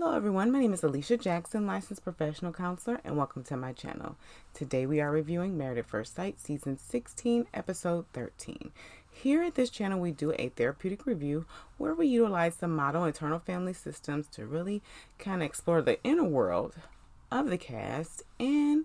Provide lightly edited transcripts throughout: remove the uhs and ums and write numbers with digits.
Hello everyone, my name is Alicia Jackson, licensed professional counselor, and welcome to my channel. Today we are reviewing Married at First Sight, Season 16, Episode 13. Here at this channel we do a therapeutic review where we utilize the model internal family systems to really kind of explore the inner world of the cast and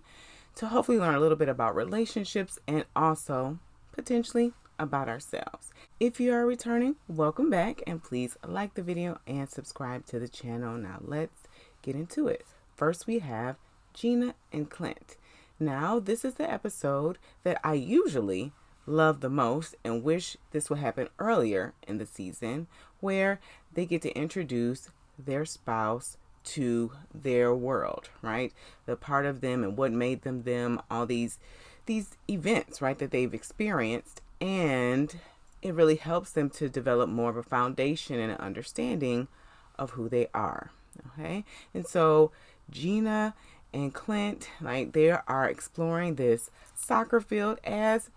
to hopefully learn a little bit about relationships and also potentially about ourselves. If you are returning, welcome back, and please like the video and subscribe to the channel. Now let's get into it. First we have Gina and Clint. Now this is the episode that I usually love the most and wish this would happen earlier in the season, where they get to introduce their spouse to their world, right? The part of them and what made them, all these events, right, that they've experienced, and it really helps them to develop more of a foundation and an understanding of who they are. Okay. And so Gina and Clint, like, they are exploring this soccer field as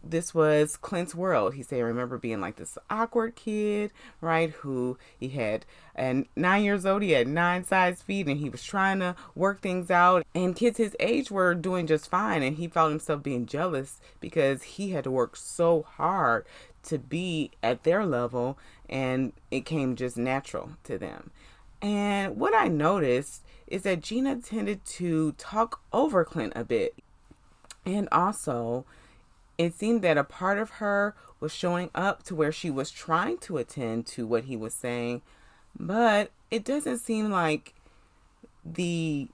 this was Clint's world. He said, I remember being like this awkward kid, right? Who he had, and 9 years old, he had 9 size feet and he was trying to work things out. And kids his age were doing just fine. And he felt himself being jealous because he had to work so hard to be at their level, and it came just natural to them. And what I noticed is that Gina tended to talk over Clint a bit. And also, it seemed that a part of her was showing up to where she was trying to attend to what he was saying, but it doesn't seem like the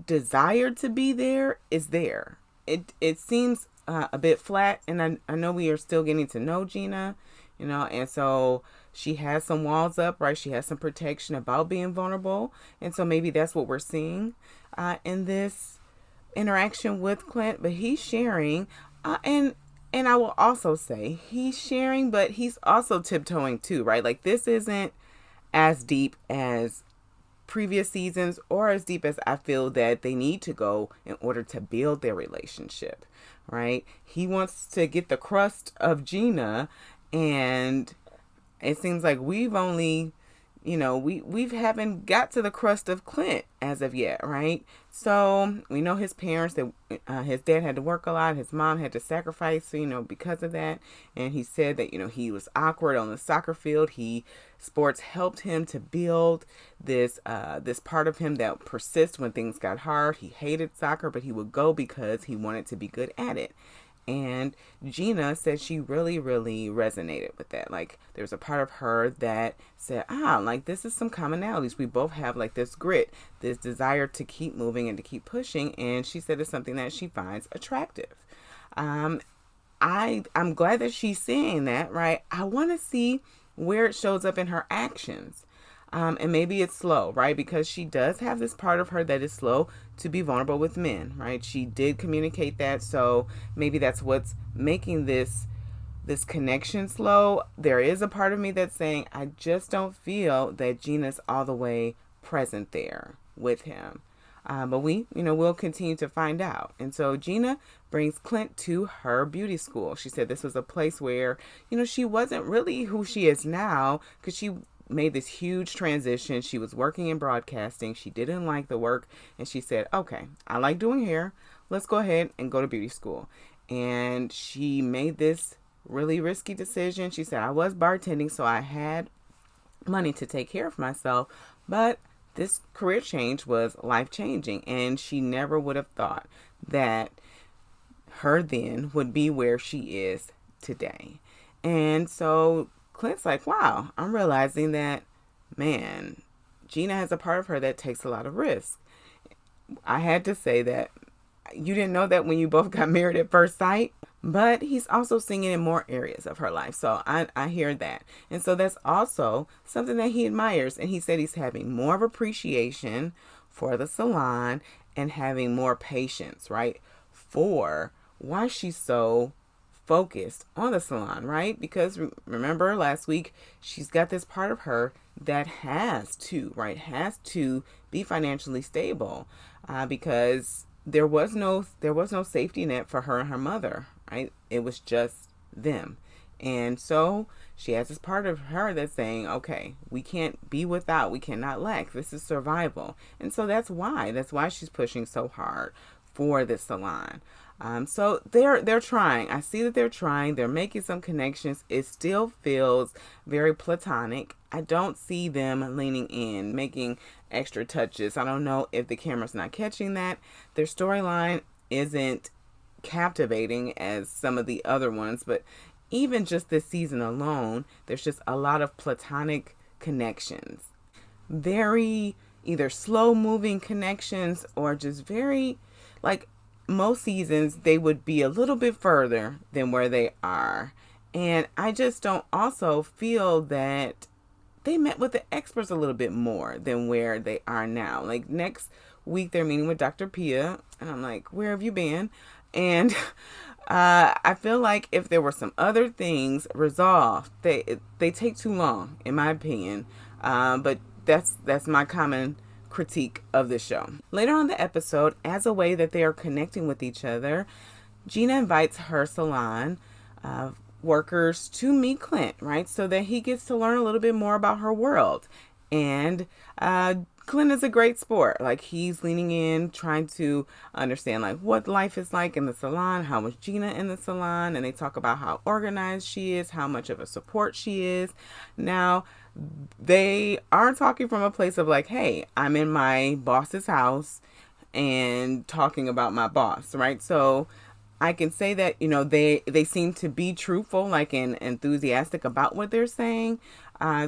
desire to be there is there. It seems a bit flat, and I know we are still getting to know Gina, and so she has some walls up, right? She has some protection about being vulnerable, and so maybe that's what we're seeing in this interaction with Clint, but he's sharing. And I will also say he's sharing, but he's also tiptoeing too, right? Like, this isn't as deep as previous seasons or as deep as I feel that they need to go in order to build their relationship, right? He wants to get the crust of Gina, and it seems like we've only, we haven't got to the crust of Clint as of yet, right? So we know his parents, that his dad had to work a lot, his mom had to sacrifice, because of that. And he said that, he was awkward on the soccer field. Sports helped him to build this part of him that persists when things got hard. He hated soccer, but he would go because he wanted to be good at it. And Gina said she really, really resonated with that. Like, there's a part of her that said, like, this is some commonalities. We both have like this grit, this desire to keep moving and to keep pushing. And she said it's something that she finds attractive. I'm glad that she's saying that, right? I want to see where it shows up in her actions. And maybe it's slow, right? Because she does have this part of her that is slow to be vulnerable with men, right? She did communicate that. So maybe that's what's making this connection slow. There is a part of me that's saying, I just don't feel that Gina's all the way present there with him. But we'll continue to find out. And so Gina brings Clint to her beauty school. She said this was a place where, she wasn't really who she is now, because she made this huge transition. She was working in broadcasting. She didn't like the work, and she said, okay, I like doing hair. Let's go ahead and go to beauty school. And she made this really risky decision. She said, I was bartending, so I had money to take care of myself, but this career change was life-changing, and she never would have thought that her then would be where she is today. And so Clint's like, wow, I'm realizing that, man, Gina has a part of her that takes a lot of risk. I had to say that you didn't know that when you both got married at first sight, but he's also seeing it in more areas of her life. So I hear that. And so that's also something that he admires. And he said he's having more of appreciation for the salon and having more patience, right, for why she's so focused on the salon, right? Because remember last week, she's got this part of her that has to be financially stable, because there was no safety net for her and her mother, right? It was just them. And so she has this part of her that's saying, okay, we can't be without, we cannot lack. This is survival. And so that's why she's pushing so hard for this salon. So they're trying. I see that they're trying. They're making some connections. It still feels very platonic. I don't see them leaning in, making extra touches. I don't know if the camera's not catching that. Their storyline isn't captivating as some of the other ones, but even just this season alone, there's just a lot of platonic connections. Very either slow moving connections or just very, like, most seasons they would be a little bit further than where they are. And I just don't also feel that they met with the experts a little bit more than where they are now. Like, next week they're meeting with Dr. Pia, and I'm like, where have you been? And I feel like if there were some other things resolved, they take too long, in my opinion. But that's my common critique of the show. Later on in the episode, as a way that they are connecting with each other, Gina invites her salon workers to meet Clint, right? So that he gets to learn a little bit more about her world. And Clint is a great sport. Like, he's leaning in, trying to understand like what life is like in the salon, how was Gina in the salon, and they talk about how organized she is, how much of a support she is. Now, they are talking from a place of like, hey, I'm in my boss's house and talking about my boss, right? So I can say that, they seem to be truthful, like, and enthusiastic about what they're saying.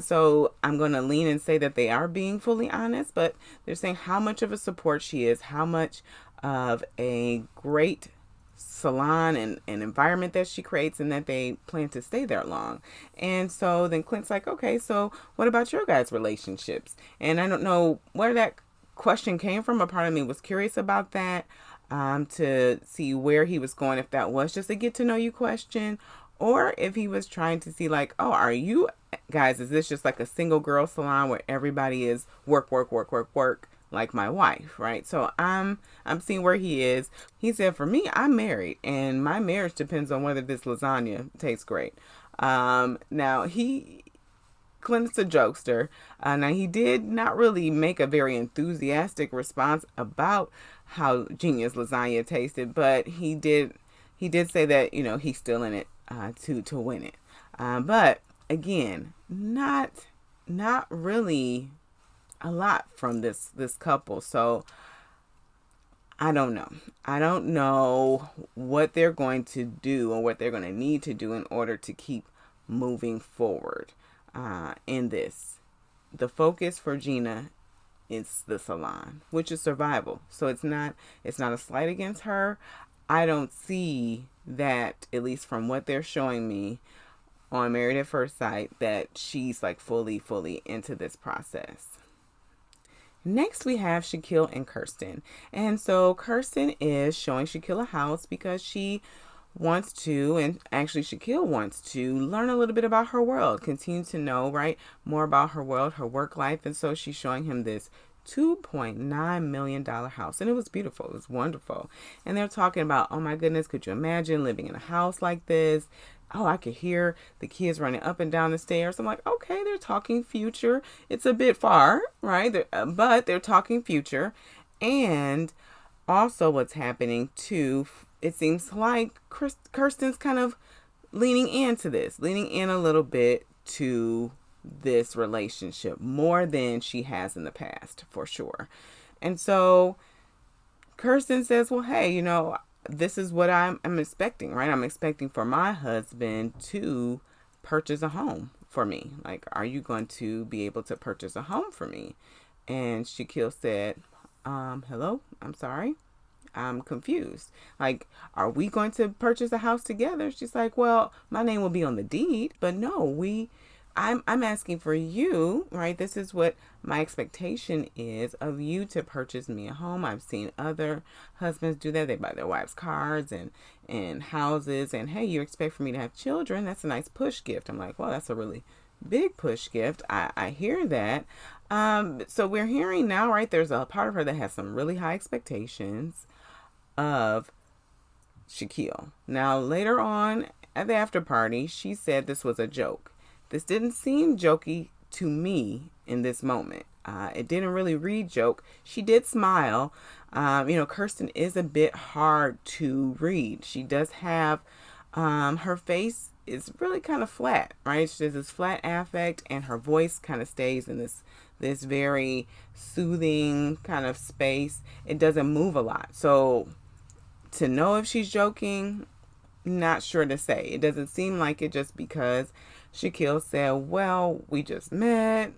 So I'm going to lean and say that they are being fully honest, but they're saying how much of a support she is, how much of a great salon and environment that she creates, and that they plan to stay there long. And so then Clint's like, okay, so what about your guys' relationships? And I don't know where that question came from. A part of me was curious about that, to see where he was going, if that was just a get to know you question, or if he was trying to see like, oh, are you guys, is this just like a single girl salon where everybody is work, work, work, work, work, like my wife, right? So I'm seeing where he is. He said, for me, I'm married, and my marriage depends on whether this lasagna tastes great. Now Clint's a jokester. Now, he did not really make a very enthusiastic response about how Gina's lasagna tasted, but he did say that he's still in it to win it. But again, not really a lot from this couple. So I don't know. I don't know what they're going to do or what they're going to need to do in order to keep moving forward in this. The focus for Gina is the salon, which is survival. So it's not a slight against her. I don't see that, at least from what they're showing me on Married at First Sight, that she's like fully into this process. Next, we have Shaquille and Kirsten. And so Kirsten is showing Shaquille a house because she wants to, and actually Shaquille wants to, learn a little bit about her world, continue to know, right, more about her world, her work life. And so she's showing him this $2.9 million house, and it was beautiful. It was wonderful. And they're talking about, oh my goodness, could you imagine living in a house like this? Oh, I could hear the kids running up and down the stairs. I'm like, okay, they're talking future. It's a bit far, right? But they're talking future. And also what's happening too, it seems like Kirsten's kind of leaning in a little bit to this relationship more than she has in the past, for sure. And so Kirsten says, well, hey, this is what I'm expecting, right? I'm expecting for my husband to purchase a home for me. Like, are you going to be able to purchase a home for me? And Shaquille said, hello, I'm sorry, I'm confused. Like, are we going to purchase a house together? She's like, well, my name will be on the deed, but no, I'm asking for you, right? This is what my expectation is of you to purchase me a home. I've seen other husbands do that. They buy their wives cars and houses, and hey, you expect for me to have children. That's a nice push gift. I'm like, well, that's a really big push gift. I hear that. So we're hearing now, right? There's a part of her that has some really high expectations of Shaquille. Now, later on, at the after party, she said this was a joke. This didn't seem jokey to me in this moment. It didn't really read joke. She did smile. Kirsten is a bit hard to read. She does have her face is really kind of flat, right? She has this flat affect, and her voice kind of stays in this very soothing kind of space. It doesn't move a lot. So to know if she's joking, not sure to say. It doesn't seem like it just because Shaquille said, well, we just met.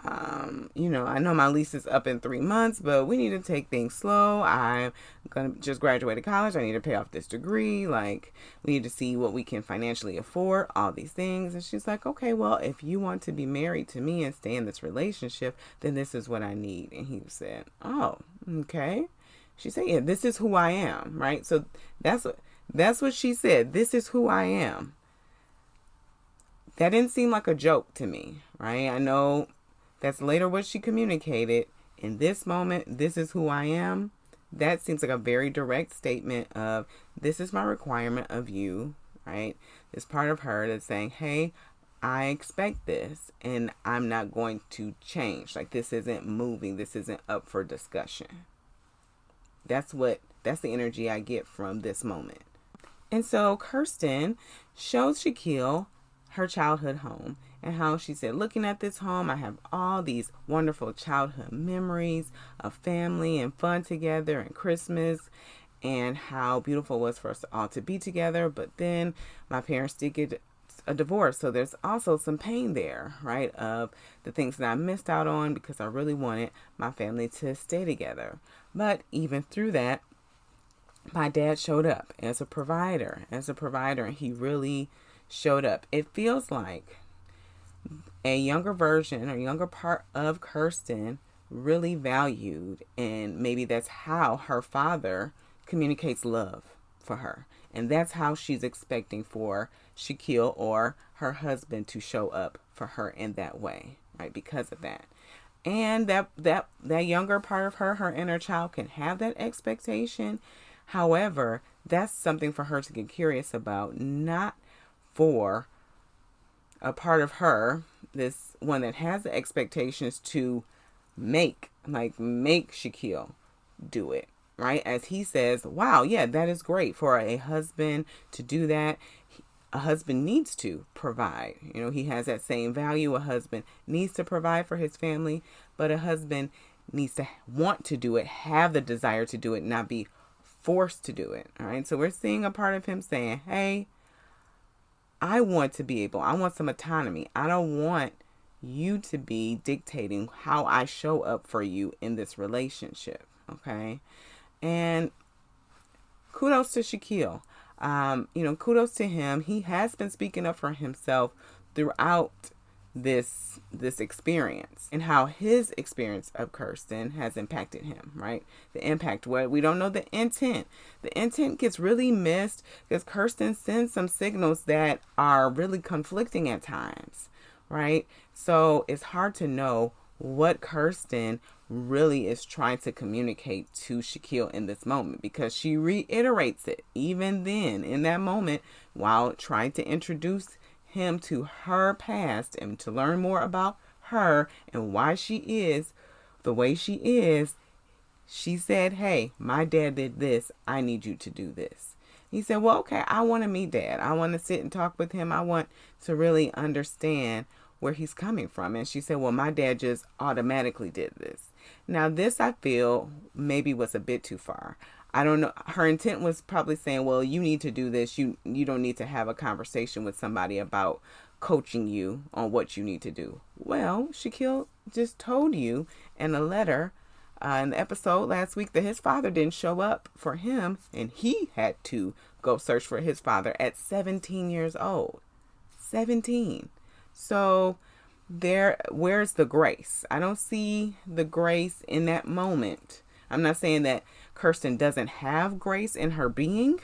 I know my lease is up in 3 months, but we need to take things slow. I'm going to just graduate college. I need to pay off this degree. Like, we need to see what we can financially afford, all these things. And she's like, okay, well, if you want to be married to me and stay in this relationship, then this is what I need. And he said, oh, okay. She said, yeah, this is who I am, right? So that's what she said. This is who I am. That didn't seem like a joke to me, right? I know that's later what she communicated. In this moment, this is who I am. That seems like a very direct statement of, this is my requirement of you, right? This part of her that's saying, hey, I expect this and I'm not going to change. Like, this isn't moving. This isn't up for discussion. That's the energy I get from this moment. And so Kirsten shows Shaquille her childhood home and how she said, looking at this home, I have all these wonderful childhood memories of family and fun together and Christmas, and how beautiful it was for us all to be together. But then my parents did get a divorce. So there's also some pain there, right? Of the things that I missed out on because I really wanted my family to stay together. But even through that, my dad showed up as a provider, and he really showed up. It feels like a younger version or younger part of Kirsten really valued, and maybe that's how her father communicates love for her. And that's how she's expecting for Shaquille or her husband to show up for her in that way, right? Because of that. And that younger part of her inner child can have that expectation. However, that's something for her to get curious about, not for a part of her, this one that has the expectations, to make Shaquille do it, right? As he says, wow, yeah, that is great for a husband to do that. A husband needs to provide. He has that same value. A husband needs to provide for his family, but a husband needs to want to do it, have the desire to do it, not be forced to do it. All right. So we're seeing a part of him saying, hey, I want some autonomy. I don't want you to be dictating how I show up for you in this relationship. Okay. And kudos to Shaquille. Kudos to him. He has been speaking up for himself throughout this experience, and how his experience of Kirsten has impacted him, right? The impact, what we don't know the intent. The intent gets really missed because Kirsten sends some signals that are really conflicting at times, right? So it's hard to know what Kirsten really is trying to communicate to Shaquille in this moment, because she reiterates it even then in that moment while trying to introduce him to her past and to learn more about her and why she is the way she is. She said, hey, my dad did this. I need you to do this. He said, well, okay, I want to meet Dad. I want to sit and talk with him. I want to really understand where he's coming from. And she said, well, my dad just automatically did this. Now, this I feel maybe was a bit too far. I don't know. Her intent was probably saying, well, you need to do this. You don't need to have a conversation with somebody about coaching you on what you need to do. Well, Shaquille just told you in a letter in the episode last week that his father didn't show up for him, and he had to go search for his father at 17 years old. 17. So where's the grace? I don't see the grace in that moment. I'm not saying that Kirsten doesn't have grace in her being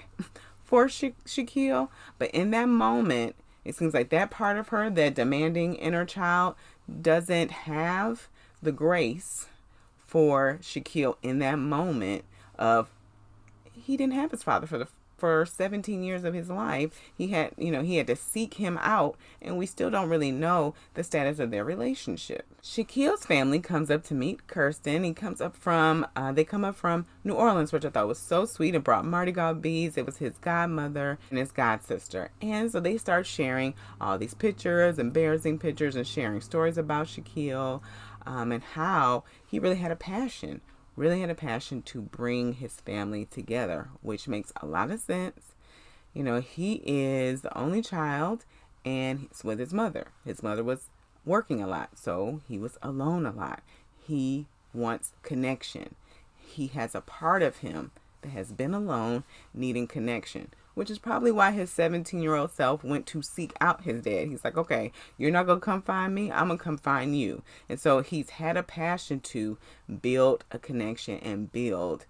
for Shaquille, but in that moment, it seems like that part of her, that demanding inner child, doesn't have the grace for Shaquille in that moment of, he didn't have his father for 17 years of his life. He had, he had to seek him out, and we still don't really know the status of their relationship. Shaquille's family comes up to meet Kirsten. They come up from New Orleans, which I thought was so sweet, and brought Mardi Gras beads. It was his godmother and his godsister. And so they start sharing all these pictures, embarrassing pictures, and sharing stories about Shaquille, and how he really had a passion to bring his family together, which makes a lot of sense. He is the only child, and he's with his mother. His mother was working a lot, so he was alone a lot. He wants connection. He has a part of him that has been alone, needing connection, which is probably why his 17-year-old self went to seek out his dad. He's like, okay, you're not going to come find me. I'm going to come find you. And so he's had a passion to build a connection and build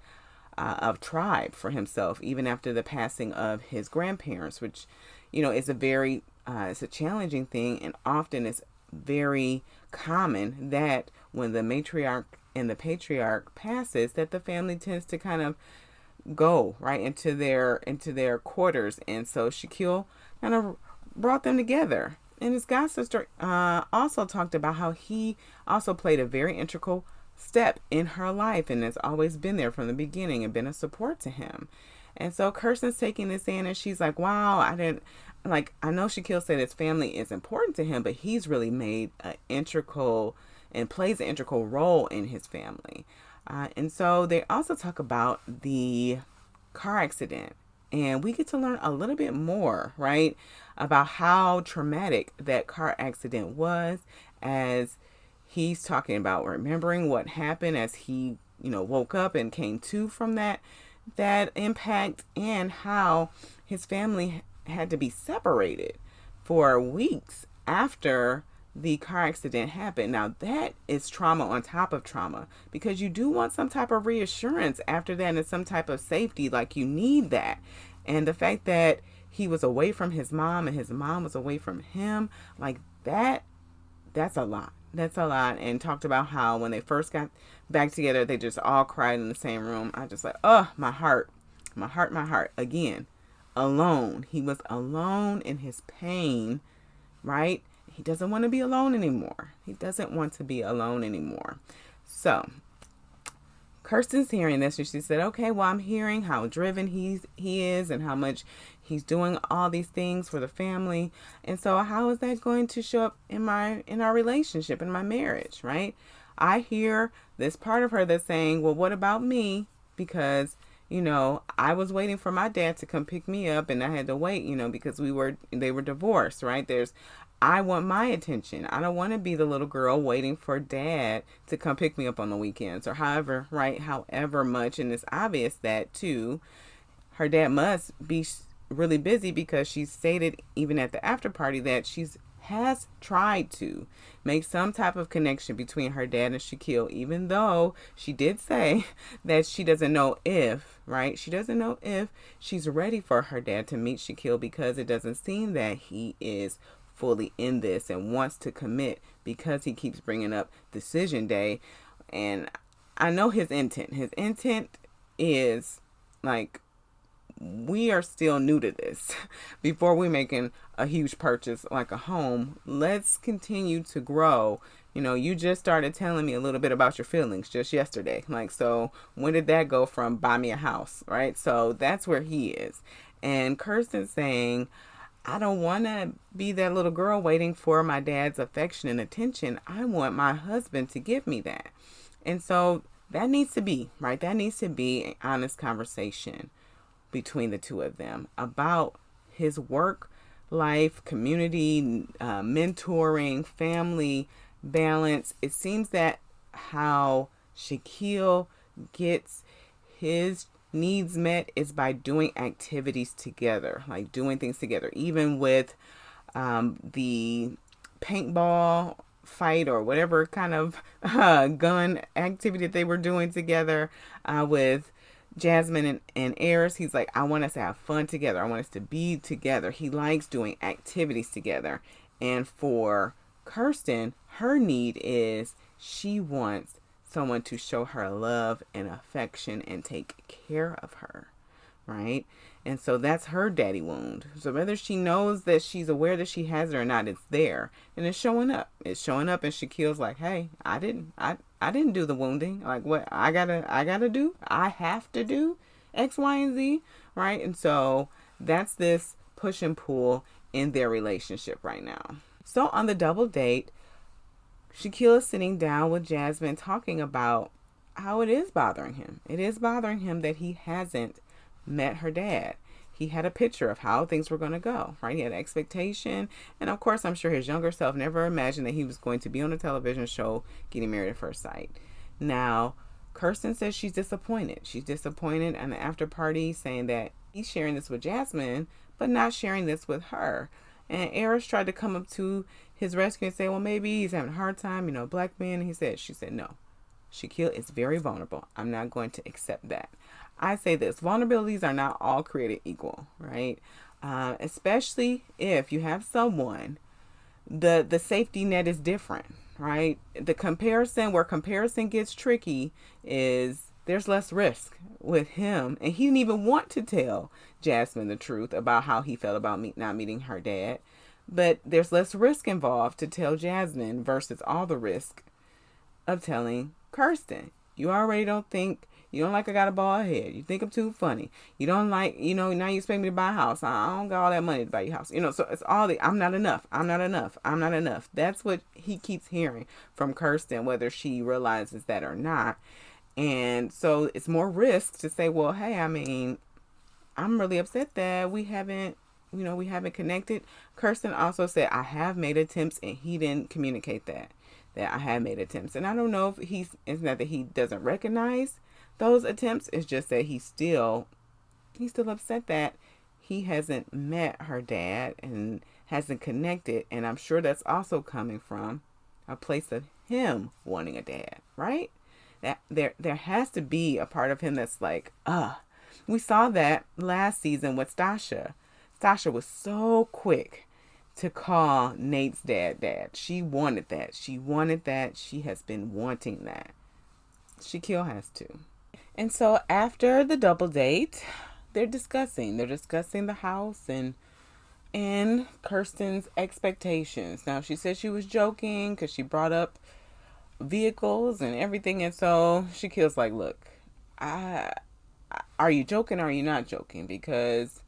a tribe for himself, even after the passing of his grandparents, which, is it's a challenging thing. And often it's very common that when the matriarch and the patriarch passes, that the family tends to kind of go right into their quarters. And so Shaquille kind of brought them together. And his god sister also talked about how he also played a very integral step in her life and has always been there from the beginning and been a support to him. And so Kirsten's taking this in, and she's like, wow, I know Shaquille said his family is important to him, but he's really made an integral and plays an integral role in his family. And so they also talk about the car accident, and we get to learn a little bit more, right, about how traumatic that car accident was, as he's talking about remembering what happened as he, woke up and came to from that impact, and how his family had to be separated for weeks after the car accident happened. Now that is trauma on top of trauma, because you do want some type of reassurance after that and some type of safety. Like, you need that. And the fact that he was away from his mom and his mom was away from him, like that's a lot. That's a lot. And talked about how when they first got back together, they just all cried in the same room. I just like, oh, my heart. Again, alone. He was alone in his pain, right? He doesn't want to be alone anymore. So Kirsten's hearing this, and she said, okay, well, I'm hearing how driven he is and how much he's doing all these things for the family. And so how is that going to show up in our relationship, in my marriage, right? I hear this part of her that's saying, well, what about me? Because, I was waiting for my dad to come pick me up, and I had to wait, because they were divorced, right? I want my attention. I don't want to be the little girl waiting for dad to come pick me up on the weekends, or however much. And it's obvious that too, her dad must be really busy, because she stated even at the after party that has tried to make some type of connection between her dad and Shaquille, even though she did say that she doesn't know if, right? She doesn't know if she's ready for her dad to meet Shaquille, because it doesn't seem that he is fully in this and wants to commit, because he keeps bringing up decision day. And I know his intent is like, we are still new to this. Before we making a huge purchase like a home, let's continue to grow. You just started telling me a little bit about your feelings just yesterday. Like, so when did that go from buy me a house, right? So that's where he is. And Kirsten's saying, I don't want to be that little girl waiting for my dad's affection and attention. I want my husband to give me that. And so that needs to be, right? That needs to be an honest conversation between the two of them about his work life, community, mentoring, family balance. It seems that how Shaquille gets his needs met is by doing activities together, like doing things together, even with the paintball fight or whatever kind of gun activity that they were doing together with Jasmine and Eris. He's like, I want us to have fun together. I want us to be together. He likes doing activities together. And for Kirsten, her need is she wants someone to show her love and affection and take care of her, right? And so that's her daddy wound. So whether she knows that she's aware that she has it or not, it's there and it's showing up. It's showing up, and Shaquille's like, "Hey, I didn't do the wounding. Like, what I gotta do? I have to do X, Y, and Z, right?" And so that's this push and pull in their relationship right now. So on the double date, Shaquille is sitting down with Jasmine talking about how it is bothering him. It is bothering him that he hasn't met her dad. He had a picture of how things were going to go, right? He had an expectation. And of course, I'm sure his younger self never imagined that he was going to be on a television show getting married at first sight. Now, Kirsten says she's disappointed. She's disappointed at the after party, saying that he's sharing this with Jasmine, but not sharing this with her. And Eris tried to come up to his rescue and say, well, maybe he's having a hard time, black man. And she said, no, Shaquille is very vulnerable. I'm not going to accept that. I say this, vulnerabilities are not all created equal, right? Especially if you have someone, the safety net is different, right? The comparison, where comparison gets tricky, is there's less risk with him. And he didn't even want to tell Jasmine the truth about how he felt about not meeting her dad. But there's less risk involved to tell Jasmine versus all the risk of telling Kirsten. You already you don't like I got a bald head. You think I'm too funny. You don't like, now you expect me to buy a house. I don't got all that money to buy your house. So it's all I'm not enough. I'm not enough. I'm not enough. That's what he keeps hearing from Kirsten, whether she realizes that or not. And so it's more risk to say, well, hey, I'm really upset that we haven't connected. Kirsten also said, I have made attempts, and he didn't communicate that I have made attempts. And I don't know if it's not that he doesn't recognize those attempts. It's just that he's still upset that he hasn't met her dad and hasn't connected. And I'm sure that's also coming from a place of him wanting a dad, right? That there has to be a part of him that's like, we saw that last season with Stasha. Stasha was so quick to call Nate's dad. She wanted that. She has been wanting that. Shaquille has to. And so after the double date, they're discussing the house and Kirsten's expectations. Now, she said she was joking because she brought up vehicles and everything. And so Shaquille's like, look, are you joking or are you not joking? Because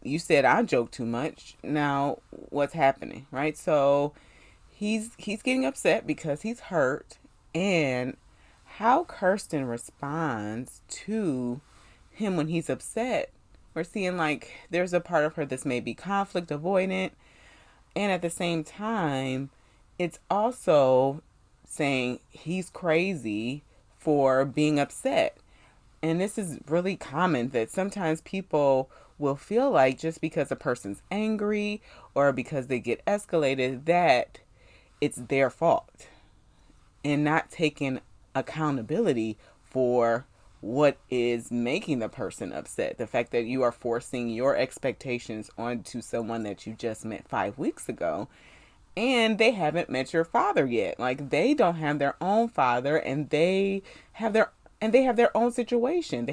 you said I joke too much. Now, what's happening, right? So he's getting upset because he's hurt, and how Kirsten responds to him when he's upset, we're seeing like there's a part of her that's maybe conflict avoidant, and at the same time, it's also saying he's crazy for being upset. And this is really common, that sometimes people will feel like just because a person's angry or because they get escalated, that it's their fault, and not taking accountability for what is making the person upset. The fact that you are forcing your expectations onto someone that you just met 5 weeks ago, and they haven't met your father yet. Like, they don't have their own father, and they have their own situation.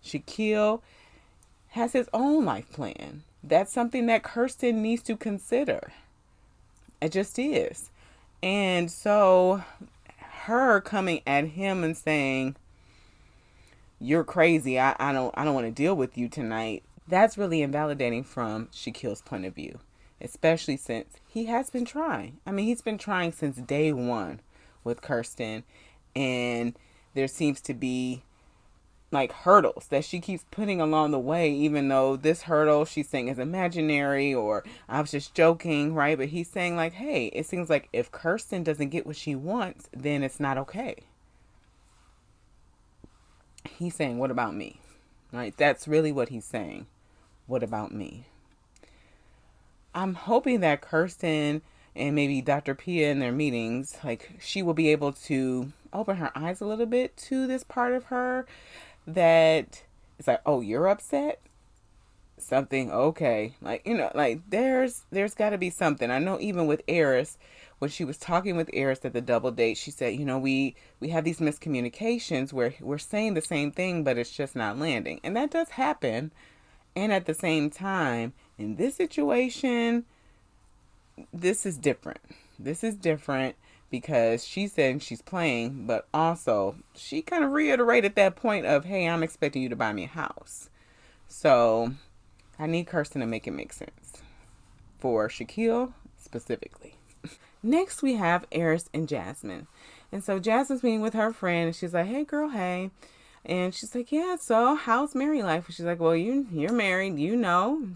Shaquille has his own life plan. That's something that Kirsten needs to consider. It just is. And so her coming at him and saying, you're crazy, I don't want to deal with you tonight, that's really invalidating from Shaquille's point of view, especially since he has been trying. He's been trying since day one with Kirsten, and there seems to be like hurdles that she keeps putting along the way, even though this hurdle she's saying is imaginary, or I was just joking, right? But he's saying like, hey, it seems like if Kirsten doesn't get what she wants, then it's not okay. He's saying, what about me? Right? That's really what he's saying. What about me? I'm hoping that Kirsten and maybe Dr. Pia in their meetings, like, she will be able to open her eyes a little bit to this part of her that it's like, oh, you're upset? Something, okay. Like, like there's got to be something. I know even with Eris, when she was talking with Eris at the double date, she said, we have these miscommunications where we're saying the same thing, but it's just not landing. And that does happen. And at the same time, in this situation, this is different. This is different because she said she's playing, but also she kind of reiterated that point of, hey, I'm expecting you to buy me a house. So I need Kirsten to make it make sense for Shaquille specifically. Next, we have Eris and Jasmine. And so Jasmine's meeting with her friend, and she's like, hey, girl, hey. And she's like, yeah, so how's married life? And she's like, well, you're married,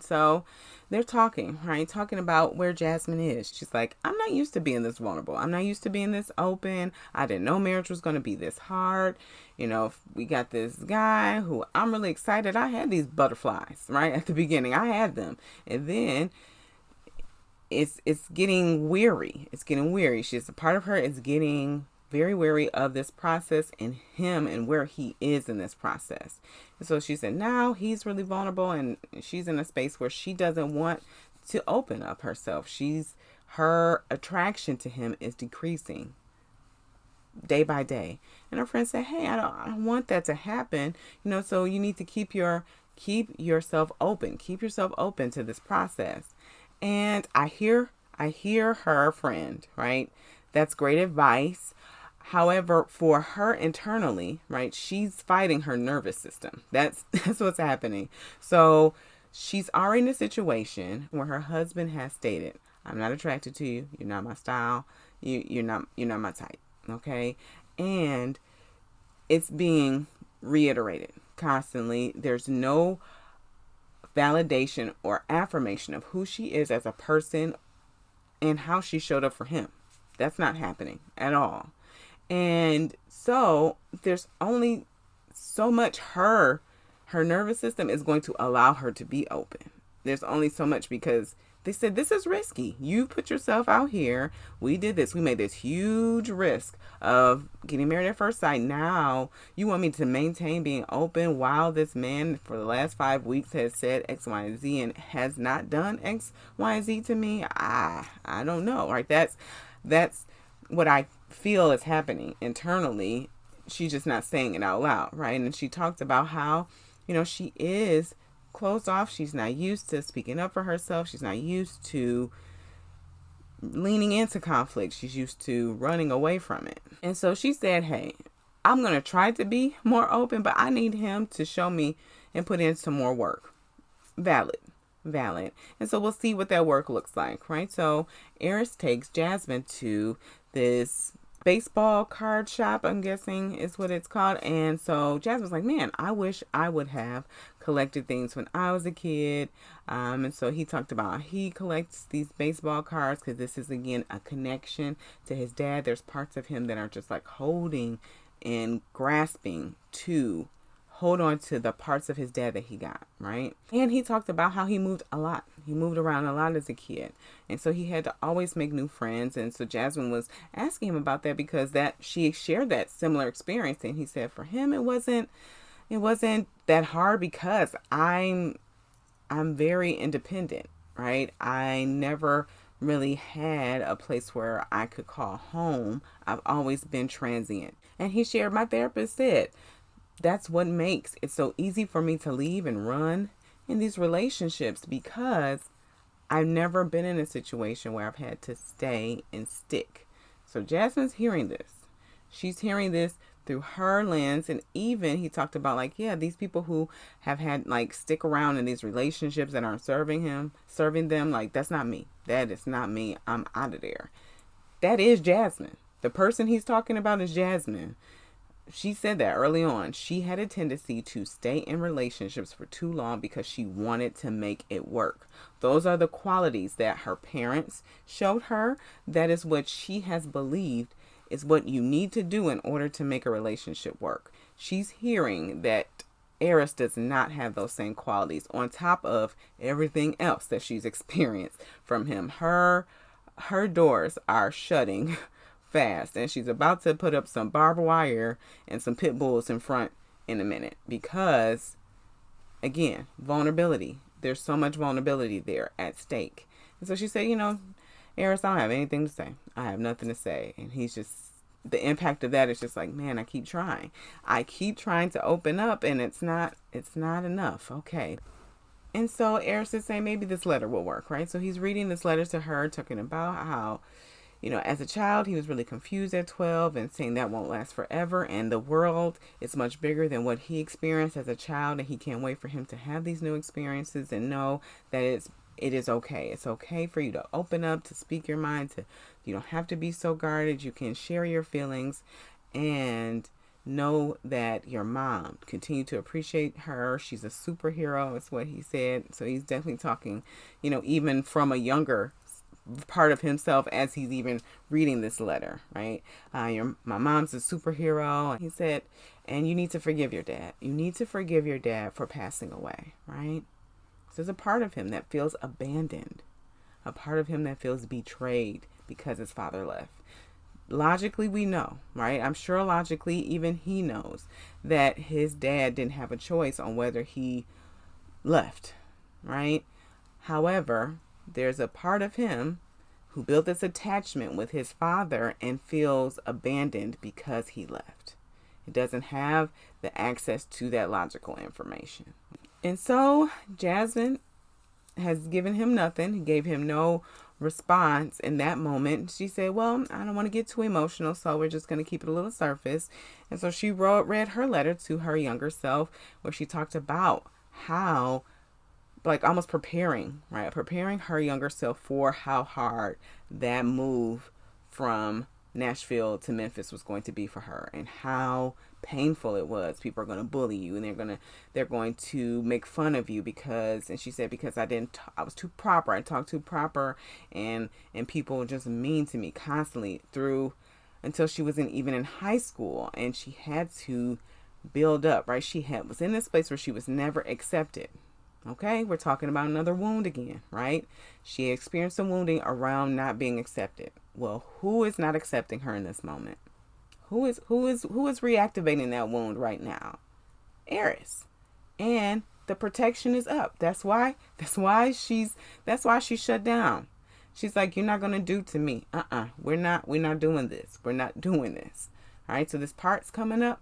So they're talking, right? Talking about where Jasmine is. She's like, I'm not used to being this vulnerable. I'm not used to being this open. I didn't know marriage was going to be this hard. We got this guy who I'm really excited. I had these butterflies, right? At the beginning, I had them. And then it's getting weary. It's getting weary. She's a part of her is getting very wary of this process and him and where he is in this process. And so she said now he's really vulnerable and she's in a space where she doesn't want to open up herself. Her attraction to him is decreasing day by day. And her friend said, hey, I don't want that to happen. So you need to keep yourself open. Keep yourself open to this process. And I hear her friend, right? That's great advice. However, for her internally, right, she's fighting her nervous system. That's what's happening. So she's already in a situation where her husband has stated, I'm not attracted to you. You're not my style. You're not my type. Okay. And it's being reiterated constantly. There's no validation or affirmation of who she is as a person and how she showed up for him. That's not happening at all. And so there's only so much her nervous system is going to allow her to be open. There's only so much because they said, this is risky. You put yourself out here. We did this. We made this huge risk of getting married at first sight. Now you want me to maintain being open while this man for the last 5 weeks has said X, Y, and Z and has not done X, Y, and Z to me. I don't know. Right. That's what I feel is happening internally. She's just not saying it out loud. Right. And she talked about how, she is closed off. She's not used to speaking up for herself. She's not used to leaning into conflict. She's used to running away from it. And so she said, hey, I'm going to try to be more open, but I need him to show me and put in some more work. Valid. And so we'll see what that work looks like, right? So Eris takes Jasmine to this baseball card shop, I'm guessing is what it's called. And so Jasmine's like, man, I wish I would have collected things when I was a kid. And so he talked about he collects these baseball cards because this is, again, a connection to his dad. There's parts of him that are just like holding and grasping to hold on to the parts of his dad that he got, right? And he talked about how he moved a lot. He moved around a lot as a kid. And so he had to always make new friends. And so Jasmine was asking him about that because she shared that similar experience. And he said for him, it wasn't that hard because I'm very independent, right? I never really had a place where I could call home. I've always been transient. And he shared, my therapist said, that's what makes it so easy for me to leave and run in these relationships because I've never been in a situation where I've had to stay and stick. So Jasmine's hearing this. She's hearing this through her lens. And even he talked about these people who have had stick around in these relationships that aren't serving them. That's not me. That is not me. I'm out of there. That is Jasmine. The person he's talking about is Jasmine. She said that early on. She had a tendency to stay in relationships for too long because she wanted to make it work. Those are the qualities that her parents showed her. That is what she has believed is what you need to do in order to make a relationship work. She's hearing that Eris does not have those same qualities on top of everything else that she's experienced from him. Her doors are shutting fast, and she's about to put up some barbed wire and some pit bulls in front in a minute because, again, vulnerability. There's so much vulnerability there at stake. And so she said, Eris, I don't have anything to say. I have nothing to say. And he's just, the impact of that is just like, man, I keep trying. I keep trying to open up, and it's not enough. Okay. And so Eris is saying maybe this letter will work, right? So he's reading this letter to her, talking about how, as a child, he was really confused at 12 and saying that won't last forever. And the world is much bigger than what he experienced as a child. And he can't wait for him to have these new experiences and know that it is okay. It's okay for you to open up, to speak your mind, you don't have to be so guarded. You can share your feelings and know that your mom, continue to appreciate her. She's a superhero, is what he said. So he's definitely talking, even from a younger part of himself as he's even reading this letter, right? My mom's a superhero. He said, and you need to forgive your dad. You need to forgive your dad for passing away, right? So there's a part of him that feels abandoned, a part of him that feels betrayed because his father left. Logically, we know, right? I'm sure logically, even he knows that his dad didn't have a choice on whether he left, right? However, there's a part of him who built this attachment with his father and feels abandoned because he left. It doesn't have the access to that logical information. And so Jasmine has given him nothing. He gave him no response in that moment. She said, well, I don't want to get too emotional, so we're just going to keep it a little surface. And so she read her letter to her younger self, where she talked about how, like, almost preparing her younger self for how hard that move from Nashville to Memphis was going to be for her, and how painful it was. People are going to bully you, and they're going to make fun of you because, and she said, because I was too proper. I talked too proper, and people were just mean to me constantly until she was even in high school, and she had to build up, right? Was in this place where she was never accepted. Okay, we're talking about another wound again, right? She experienced some wounding around not being accepted. Well, who is not accepting her in this moment? Who is reactivating that wound right now? Eris. And the protection is up. That's why she shut down. She's like, you're not gonna do to me. We're not doing this. We're not doing this. All right. So this part's coming up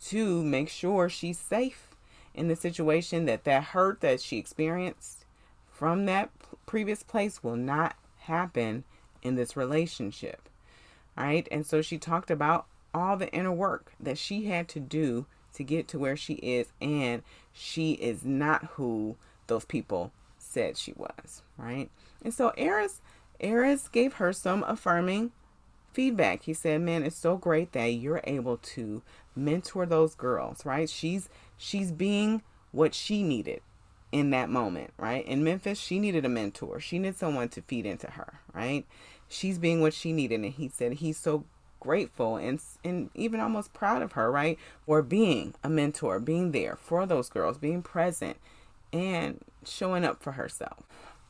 to make sure she's safe in the situation, that hurt that she experienced from that previous place will not happen in this relationship. All right. And so she talked about all the inner work that she had to do to get to where she is, and she is not who those people said she was, right? And so Eris gave her some affirming feedback. He said, man, it's so great that you're able to mentor those girls, right? She's being what she needed in that moment, right? In Memphis, she needed a mentor. She needed someone to feed into her, right? She's being what she needed. And he said he's so grateful and even almost proud of her, right? For being a mentor, being there for those girls, being present and showing up for herself.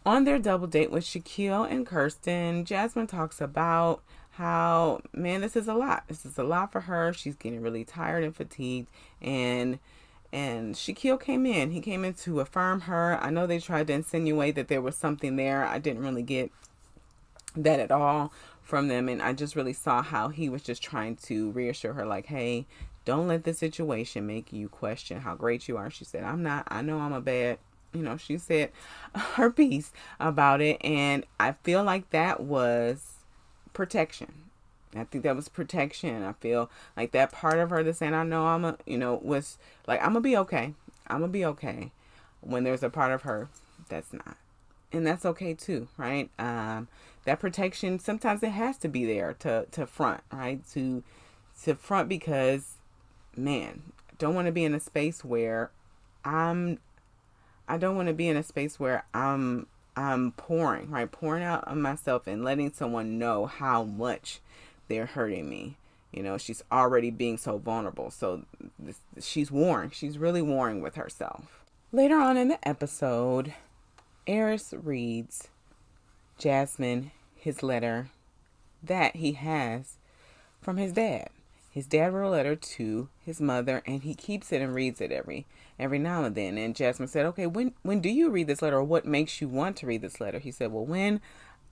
On their double date with Shaquille and Kirsten, Jasmine talks about how, man, this is a lot. This is a lot for her. She's getting really tired and fatigued. And Shaquille came in. He came in to affirm her. I know they tried to insinuate that there was something there. I didn't really get that at all from them. And I just really saw how he was just trying to reassure her, like, hey, don't let this situation make you question how great you are. She said, I know I'm a bad, she said her piece about it. And I feel like that was protection. I think that was protection. I feel like that part of her that's saying, I know was like, I'm going to be okay. I'm going to be okay. When there's a part of her that's not. And that's okay too, right? That protection, sometimes it has to be there to front, right? To front because, man, I don't want to be in a space where I'm pouring, right? Pouring out on myself and letting someone know how much they're hurting me. She's already being so vulnerable. So she's warring. She's really warring with herself. Later on in the episode, Eris reads Jasmine his letter that he has from his dad. His dad wrote a letter to his mother, and he keeps it and reads it every now and then. And Jasmine said, okay, when do you read this letter, or what makes you want to read this letter? He said, well, when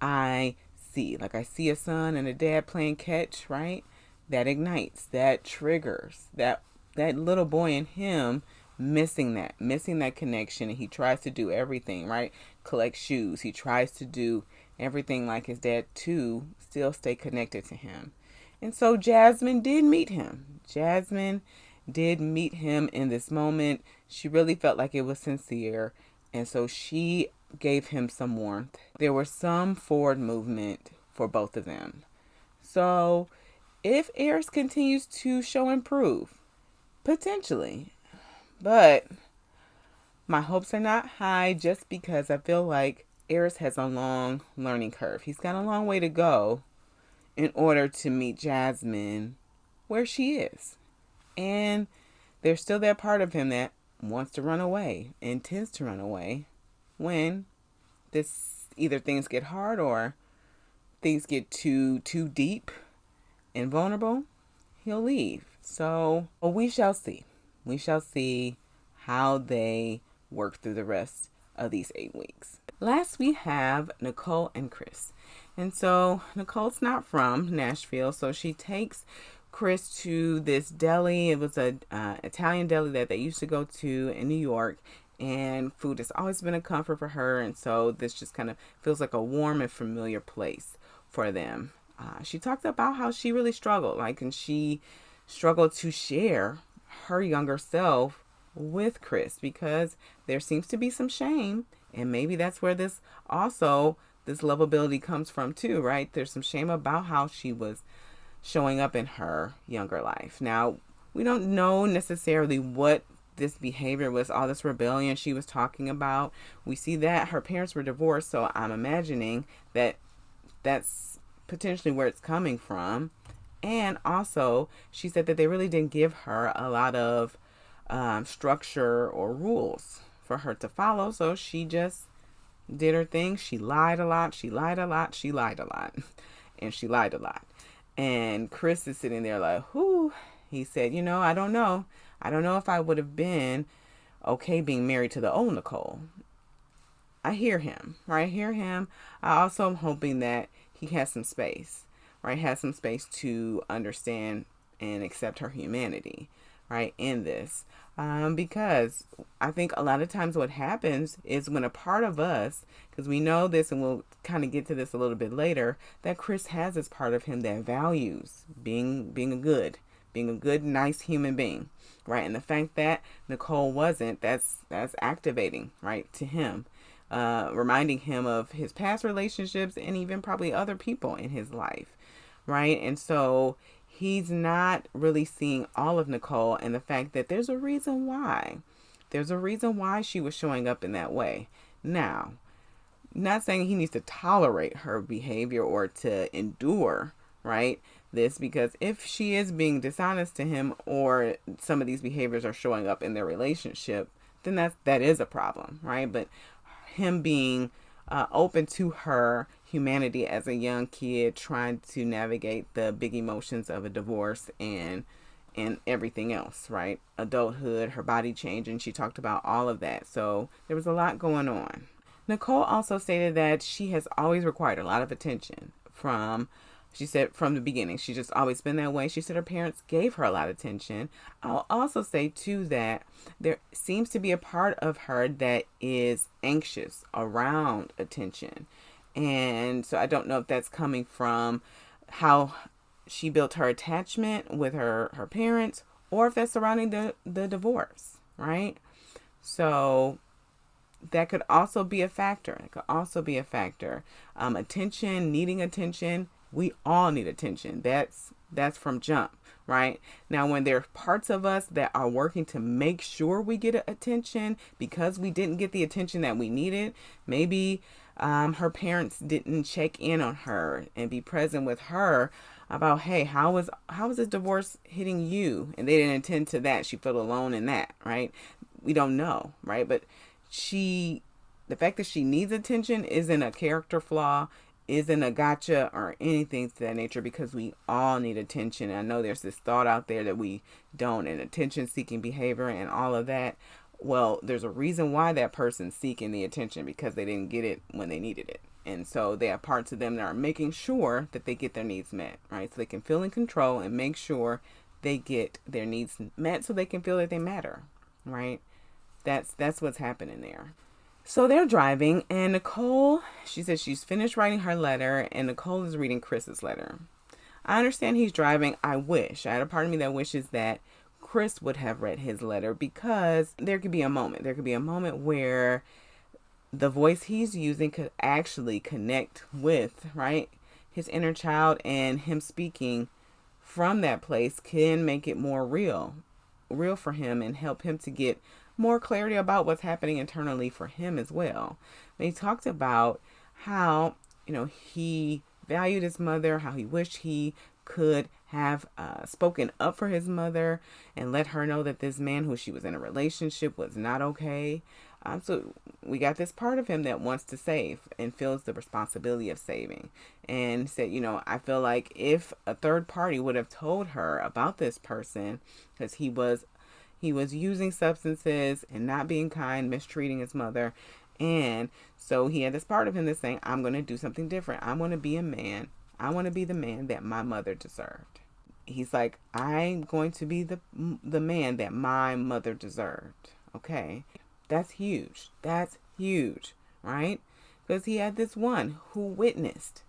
I see. Like I see a son and a dad playing catch, right? That ignites, that triggers, that little boy in him missing that connection, and he tries to do everything, right? Collect shoes. He tries to do everything like his dad to still stay connected to him. And so Jasmine did meet him. Jasmine did meet him in this moment. She really felt like it was sincere. And so she gave him some warmth. There was some forward movement for both of them. So if Eris continues to show improve, potentially. But my hopes are not high just because I feel like Eris has a long learning curve. He's got a long way to go in order to meet Jasmine where she is. And there's still that part of him that wants to run away and tends to run away when this either things get hard or things get too deep and vulnerable. He'll leave. So we shall see. We shall see how they work through the rest of these 8 weeks. Last, we have Nicole and Chris. And so Nicole's not from Nashville, so she takes Chris to this deli. It was a Italian deli that they used to go to in New York, and food has always been a comfort for her, and so this just kind of feels like a warm and familiar place for them. She talked about how she really struggled, and she struggled to share her younger self with Chris because there seems to be some shame, and maybe that's where this lovability comes from too, right? There's some shame about how she was showing up in her younger life. Now, we don't know necessarily what this behavior was, all this rebellion she was talking about. We see that her parents were divorced, so I'm imagining that that's potentially where it's coming from. And also, she said that they really didn't give her a lot of structure or rules for her to follow, so she just did her thing. She lied a lot, she lied a lot, she lied a lot, and she lied a lot. And Chris is sitting there like, whoo. He said, I don't know. I don't know if I would have been okay being married to the old Nicole. I hear him, right? I hear him. I also am hoping that he has some space, right? Has some space to understand and accept her humanity, right? In this. Because I think a lot of times what happens is when a part of us, because we know this and we'll kind of get to this a little bit later, that Chris has this part of him that values being a good, nice human being, right? And the fact that Nicole wasn't, that's activating, right, to him, reminding him of his past relationships and even probably other people in his life, right? And so he's not really seeing all of Nicole and the fact that there's a reason why. There's a reason why she was showing up in that way. Now, not saying he needs to tolerate her behavior or to endure, right, this, because if she is being dishonest to him or some of these behaviors are showing up in their relationship, then that is a problem, right? But him being open to her humanity as a young kid trying to navigate the big emotions of a divorce and everything else, right? Adulthood, her body changing. She talked about all of that. So there was a lot going on. Nicole also stated that she has always required a lot of attention she said from the beginning. She's just always been that way. She said her parents gave her a lot of attention. I'll also say too that there seems to be a part of her that is anxious around attention. And so I don't know if that's coming from how she built her attachment with her parents or if that's surrounding the divorce, right? So that could also be a factor. Attention, needing attention. We all need attention. That's from jump, right? Now, when there are parts of us that are working to make sure we get attention because we didn't get the attention that we needed, maybe her parents didn't check in on her and be present with her about, hey, how is this divorce hitting you? And they didn't attend to that. She felt alone in that, right? We don't know, right? But the fact that she needs attention isn't a character flaw, isn't a gotcha or anything to that nature, because we all need attention. And I know there's this thought out there that we don't, and attention seeking behavior and all of that. well, there's a reason why that person's seeking the attention, because they didn't get it when they needed it. And so they have parts of them that are making sure that they get their needs met, right? So they can feel in control and make sure they get their needs met so they can feel that they matter, right? That's what's happening there. So they're driving, and Nicole, she says she's finished writing her letter, and Nicole is reading Chris's letter. I understand he's driving. I had a part of me that wishes that Chris would have read his letter, because there could be a moment. There could be a moment where the voice he's using could actually connect with, right, his inner child, and him speaking from that place can make it more real for him, and help him to get more clarity about what's happening internally for him as well. They talked about how, he valued his mother, how he wished he could have spoken up for his mother and let her know that this man who she was in a relationship was not okay. So we got this part of him that wants to save and feels the responsibility of saving, and said, I feel like if a third party would have told her about this person, because he was using substances and not being kind, mistreating his mother. And so he had this part of him that's saying, I'm going to do something different. I want to be a man. I want to be the man that my mother deserved. He's like, I'm going to be the man that my mother deserved. Okay. That's huge. That's huge, right? Because he had this one who witnessed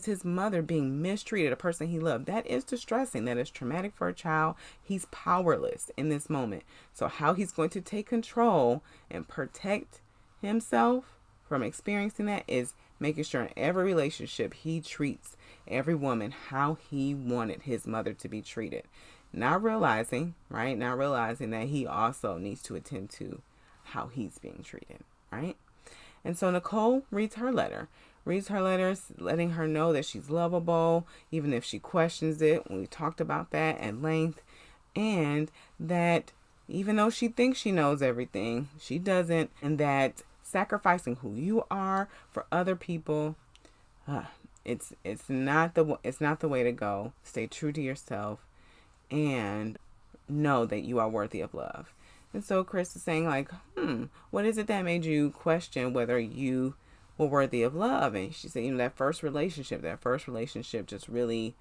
his mother being mistreated, a person he loved. That is distressing. That is traumatic for a child. He's powerless in this moment. So how he's going to take control and protect himself from experiencing that is making sure in every relationship he treats every woman how he wanted his mother to be treated. Not realizing that he also needs to attend to how he's being treated, right? And so Nicole reads her letters, letting her know that she's lovable, even if she questions it. We talked about that at length. And that even though she thinks she knows everything, she doesn't. And that sacrificing who you are for other people, it's not the way to go. Stay true to yourself and know that you are worthy of love. And so Chris is saying, like, what is it that made you question whether you were worthy of love? And she said, that first relationship just really,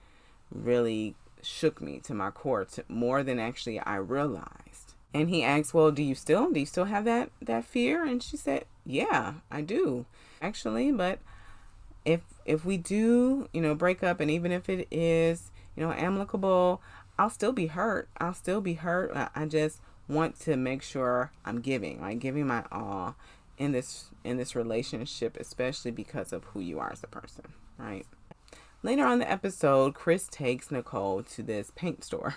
really shook me to my core, more than actually I realized. And he asked, well, do you still have that fear? And she said, yeah, I do, actually. But if we do, break up, and even if it is, amicable, I'll still be hurt. I just want to make sure I'm giving my all in this relationship, especially because of who you are as a person, right? Later on in the episode, Chris takes Nicole to this paint store,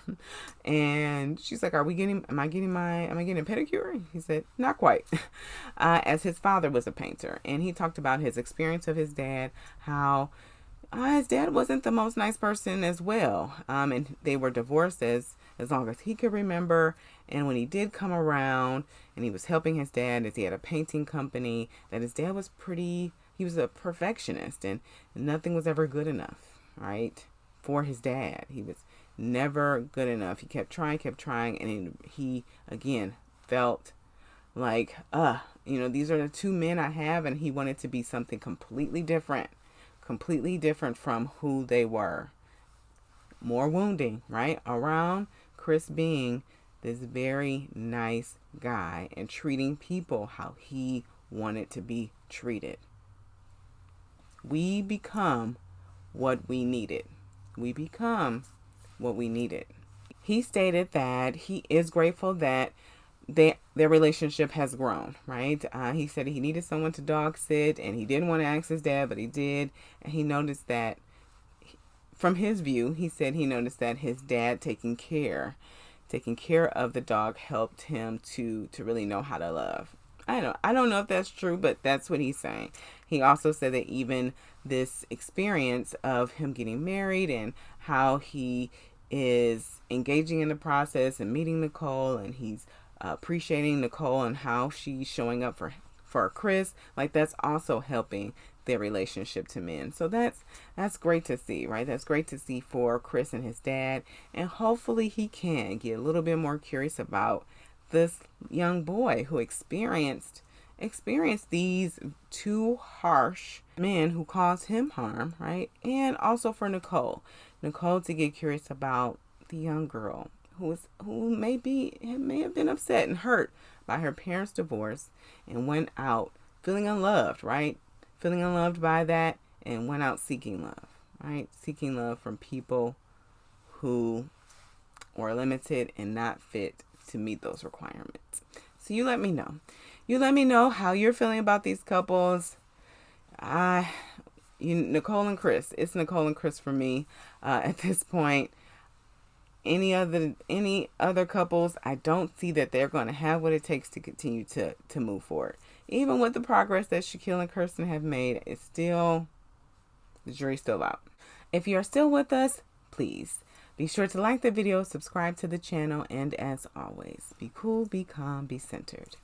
and she's like, am I getting a pedicure? He said, not quite, as his father was a painter. And he talked about his experience of his dad, how his dad wasn't the most nice person as well. And they were divorced as long as he could remember. And when he did come around and he was helping his dad, as he had a painting company, that his dad was he was a perfectionist, and nothing was ever good enough, right? For his dad. He was never good enough. He kept trying. And he again felt like, these are the two men I have. And he wanted to be something completely different from who they were. More wounding, right? Around Chris being this very nice guy and treating people how he wanted to be treated. We become what we needed. He stated that he is grateful that their relationship has grown, right? He said he needed someone to dog sit, and he didn't want to ask his dad, but he did. And he noticed that, from his view, he said he noticed that his dad taking care of the dog helped him to really know how to love. I don't know if that's true, but that's what he's saying. He also said that even this experience of him getting married and how he is engaging in the process and meeting Nicole, and he's appreciating Nicole and how she's showing up for Chris, like that's also helping their relationship to mend. So that's great to see, right? That's great to see for Chris and his dad, and hopefully he can get a little bit more curious about this young boy who experienced these two harsh men who caused him harm, right? And also for Nicole to get curious about the young girl who may have been upset and hurt by her parents' divorce and went out feeling unloved, right? Feeling unloved by that, and went out seeking love, right? Seeking love from people who were limited and not fit to meet those requirements. So you let me know. You let me know how you're feeling about these couples. Nicole and Chris. It's Nicole and Chris for me at this point. Any other couples, I don't see that they're going to have what it takes to continue to move forward. Even with the progress that Shaquille and Kirsten have made, it's still, the jury's still out. If you are still with us, please be sure to like the video, subscribe to the channel, and as always, be cool, be calm, be centered.